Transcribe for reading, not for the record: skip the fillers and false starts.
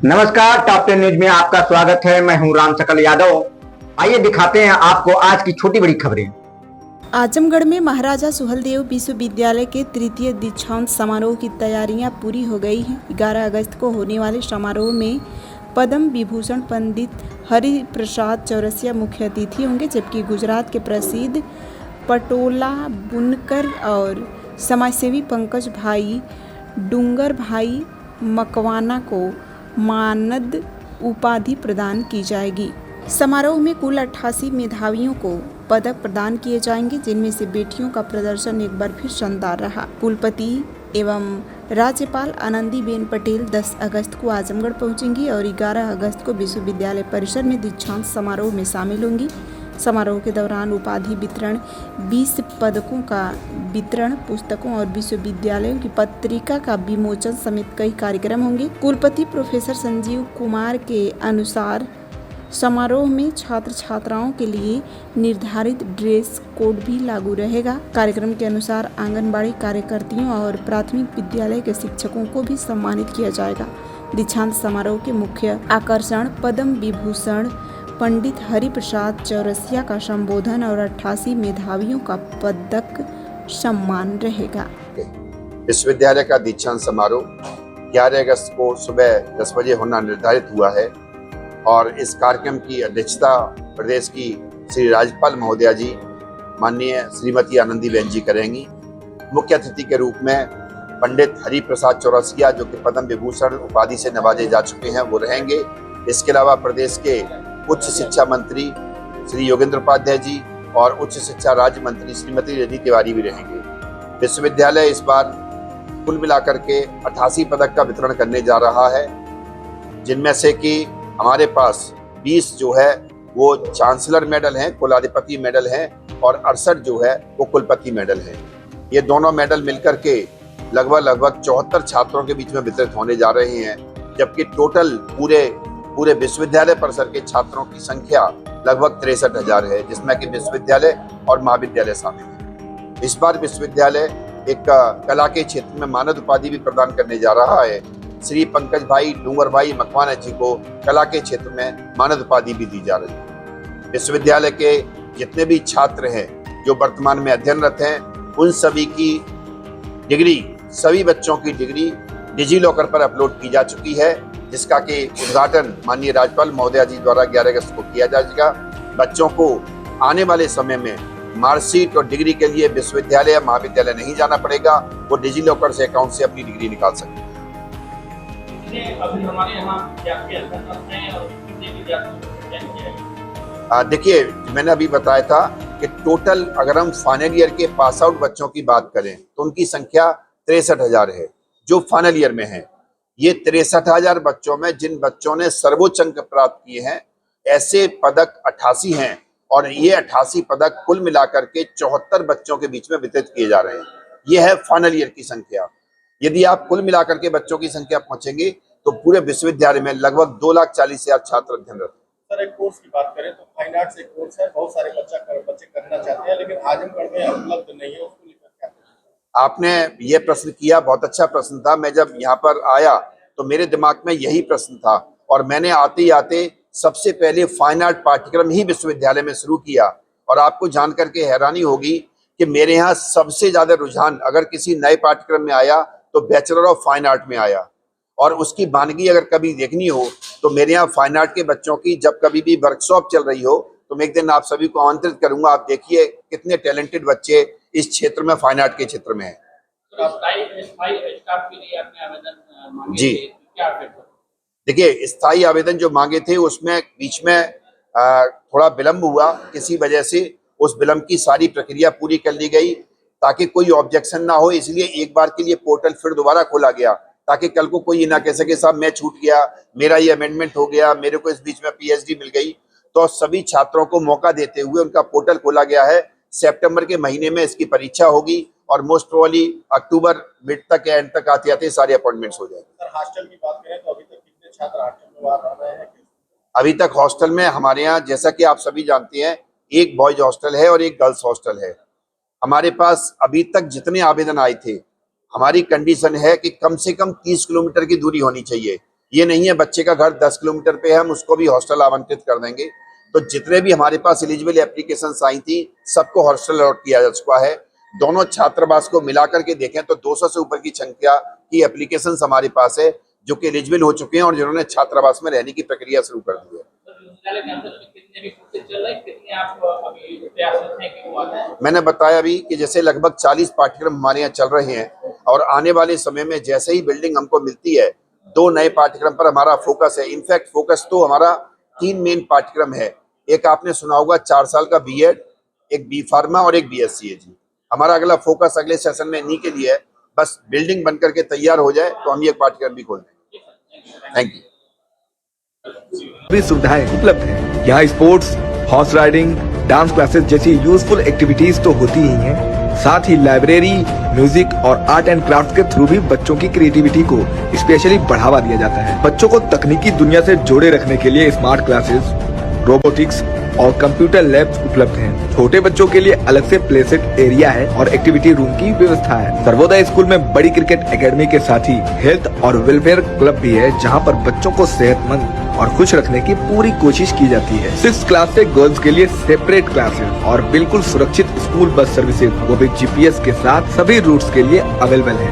नमस्कार, top 10 news में आपका स्वागत है। मैं हूं राम सकल यादव। आइए दिखाते हैं आपको आज की छोटी बड़ी खबरें। आजमगढ़ में महाराजा सुहेलदेव विश्वविद्यालय के तृतीय दीक्षांत समारोह की तैयारियां पूरी हो गई हैं। 11 अगस्त को होने वाले समारोह में पद्म विभूषण पंडित हरिप्रसाद चौरसिया मुख्य अतिथि होंगे, जबकि गुजरात के प्रसिद्ध पटोला बुनकर और समाजसेवी पंकज भाई डूंगर भाई मकवाना को मानद उपाधि प्रदान की जाएगी। समारोह में कुल 88 मेधावियों को पदक प्रदान किए जाएंगे, जिनमें से बेटियों का प्रदर्शन एक बार फिर शानदार रहा। कुलपति एवं राज्यपाल आनंदीबेन पटेल 10 अगस्त को आजमगढ़ पहुंचेंगी और 11 अगस्त को विश्वविद्यालय परिसर में दीक्षांत समारोह में शामिल होंगी। समारोह के दौरान उपाधि वितरण, 20 पदकों का वितरण, पुस्तकों और विश्वविद्यालयों की पत्रिका का विमोचन समेत कई कार्यक्रम होंगे। कुलपति प्रोफेसर संजीव कुमार के अनुसार समारोह में छात्र छात्राओं के लिए निर्धारित ड्रेस कोड भी लागू रहेगा। कार्यक्रम के अनुसार आंगनबाड़ी कार्यकर्तियों और प्राथमिक विद्यालय के शिक्षकों को भी सम्मानित किया जाएगा। दीक्षांत समारोह के मुख्य आकर्षण पद्म विभूषण पंडित हरिप्रसाद चौरसिया का संबोधन और 88 मेधावियों का पदक सम्मान रहेगा। विश्वविद्यालय का दीक्षांत समारोह 11 अगस्त को सुबह 10 बजे होना निर्धारित हुआ है और इस कार्यक्रम की अध्यक्षता प्रदेश की श्री राज्यपाल महोदया जी माननीय श्रीमती आनंदीबेन जी करेंगी। मुख्य अतिथि के रूप में पंडित हरिप्रसाद चौरसिया, जो कि पद्म विभूषण उपाधि से नवाजे जा चुके हैं, वो रहेंगे। इसके अलावा प्रदेश के उच्च शिक्षा मंत्री श्री योगेंद्र उपाध्याय जी और उच्च शिक्षा राज्य मंत्री श्रीमती रजनी तिवारी भी रहेंगे। विश्वविद्यालय इस बार कुल मिलाकर के 88 पदक का वितरण करने जा रहा है, जिनमें से कि हमारे पास 20 जो है वो चांसलर मेडल हैं, कुलाधिपति मेडल हैं और 68 जो है वो कुलपति मेडल हैं। ये दोनों मेडल मिलकर के लगभग 74 छात्रों के बीच में वितरित होने जा रहे हैं, जबकि टोटल पूरे विश्वविद्यालय परिसर के छात्रों की संख्या लगभग 63,000 है, जिसमें कि विश्वविद्यालय और महाविद्यालय शामिल है। इस बार विश्वविद्यालय एक कला के क्षेत्र में मानद उपाधि भी प्रदान करने जा रहा है। श्री पंकज भाई डूंगर भाई मकवाना जी को कला के क्षेत्र में मानद उपाधि भी दी जा रही है। विश्वविद्यालय के जितने भी छात्र हैं जो वर्तमान में अध्ययनरत हैं, उन सभी की डिग्री, सभी बच्चों की डिग्री डिजी लॉकर पर अपलोड की जा चुकी है, जिसका कि उद्घाटन माननीय राज्यपाल महोदया जी द्वारा 11 अगस्त को किया जाएगा। बच्चों को आने वाले समय में मार्कशीट और डिग्री के लिए विश्वविद्यालय या महाविद्यालय नहीं जाना पड़ेगा, वो डिजी लॉकर से अकाउंट से अपनी डिग्री निकाल सकते हैं। देखिए, मैंने अभी बताया था कि टोटल अगर हम फाइनल ईयर के पास आउट बच्चों की बात करें तो उनकी संख्या 63,000 है जो फाइनल ईयर में है। ये 63,000 बच्चों में जिन बच्चों ने सर्वोच्च अंक प्राप्त किए हैं, ऐसे पदक 88 हैं और ये 88 पदक कुल मिलाकर के 74 बच्चों के बीच में वितरित किए जा रहे हैं। ये है फाइनल ईयर की संख्या। यदि आप कुल मिलाकर के बच्चों की संख्या पहुंचेंगे तो पूरे विश्वविद्यालय में लगभग 2,40,000 छात्र अध्ययनरत। सर, एक कोर्स की बात करें तो फाइन आर्ट्स एक कोर्स है, बहुत सारे बच्चे करना चाहते हैं, लेकिन आजमगढ़ में उपलब्ध नहीं है, उसको लेकर क्या? आपने ये प्रश्न किया, बहुत अच्छा प्रश्न था। मैं जब यहाँ पर आया तो मेरे दिमाग में यही प्रश्न था और मैंने आते ही आते सबसे पहले फाइन आर्ट पाठ्यक्रम ही विश्वविद्यालय में शुरू किया। और आपको जानकर के हैरानी होगी कि मेरे यहाँ सबसे ज्यादा रुझान अगर किसी नए पाठ्यक्रम में आया तो बैचलर ऑफ फाइन आर्ट में आया। और उसकी वानगी अगर कभी देखनी हो तो मेरे यहाँ फाइन आर्ट के बच्चों की जब कभी भी वर्कशॉप चल रही हो तो मैं एक दिन आप सभी को आमंत्रित करूंगा। आप देखिए कितने टैलेंटेड बच्चे इस क्षेत्र में, फाइन आर्ट के क्षेत्र में है। जी, देखिए, स्थायी आवेदन जो मांगे थे उसमें बीच में थोड़ा विलम्ब हुआ, किसी वजह से उस विलम्ब की सारी प्रक्रिया पूरी कर ली गई ताकि कोई ऑब्जेक्शन ना हो। इसलिए एक बार के लिए पोर्टल फिर दोबारा खोला गया ताकि कल को कोई ना कह सके साहब मैं छूट गया, मेरा ये अमेंडमेंट हो गया, मेरे को इस बीच में पीएचडी मिल गई। तो सभी छात्रों को मौका देते हुए उनका पोर्टल खोला गया है। सितंबर के महीने में इसकी परीक्षा होगी और मोस्ट प्रोबेबली अक्टूबर मिड तक या एंड तक आते आते सारे अपॉइंटमेंट्स हो जाएंगे। सर, हॉस्टल की बात करें तो अभी तक कितने छात्र हॉस्टल में रह रहे हैं? अभी तक हॉस्टल में हमारे यहाँ, जैसा कि आप सभी जानते हैं, एक बॉयज हॉस्टल है और एक गर्ल्स हॉस्टल है। हमारे पास अभी तक जितने आवेदन आए थे, हमारी कंडीशन है कि कम से कम 30 किलोमीटर की दूरी होनी चाहिए। ये नहीं है बच्चे का घर 10 किलोमीटर पे है हम उसको भी हॉस्टल आवंटित कर देंगे। तो जितने भी हमारे पास एलिजिबल एप्लीकेशंस आई थी सबको हॉस्टल अलॉट किया जा चुका है। दोनों छात्रावास को मिलाकर के देखें तो 200 से ऊपर की संख्या की एप्लीकेशंस हमारे पास है जो कि एलिजिबल हो चुके हैं और जिन्होंने छात्रावास में रहने की प्रक्रिया शुरू कर दी है। मैंने बताया अभी कि जैसे लगभग 40 पाठ्यक्रम हमारे यहाँ चल रहे हैं और आने वाले समय में जैसे ही बिल्डिंग हमको मिलती है 2 नए पाठ्यक्रम पर हमारा फोकस है। इनफैक्ट फोकस तो हमारा 3 मेन पाठ्यक्रम है। एक आपने सुना होगा 4 साल का बीएड, एक बी फार्मा और एक बीएससी है जी। हमारा अगला फोकस अगले सेशन में इन्हीं के लिए है। बस बिल्डिंग बन करके तैयार हो जाए तो हम ये पाठ्यक्रम भी खोल देंगे। Thank you. सभी सुविधाएं उपलब्ध हैं। यहाँ sports, horse riding, dance classes जैसी यूजफुल एक्टिविटीज तो होती ही हैं, साथ ही लाइब्रेरी, म्यूजिक और आर्ट एंड क्राफ्ट के थ्रू भी बच्चों की क्रिएटिविटी को स्पेशली बढ़ावा दिया जाता है। बच्चों को तकनीकी दुनिया से जोड़े रखने के लिए स्मार्ट क्लासेस, रोबोटिक्स और कंप्यूटर लैब्स उपलब्ध हैं। छोटे बच्चों के लिए अलग से प्ले सेट एरिया है और एक्टिविटी रूम की व्यवस्था है। सर्वोदय स्कूल में बड़ी क्रिकेट एकेडमी के साथ ही हेल्थ और वेलफेयर क्लब भी है, जहां पर बच्चों को सेहतमंद और खुश रखने की पूरी कोशिश की जाती है। 6th क्लास से गर्ल्स के लिए सेपरेट क्लासेस और बिल्कुल सुरक्षित स्कूल बस सर्विसेज, वो भी GPS के साथ सभी रूट्स के लिए अवेलेबल है।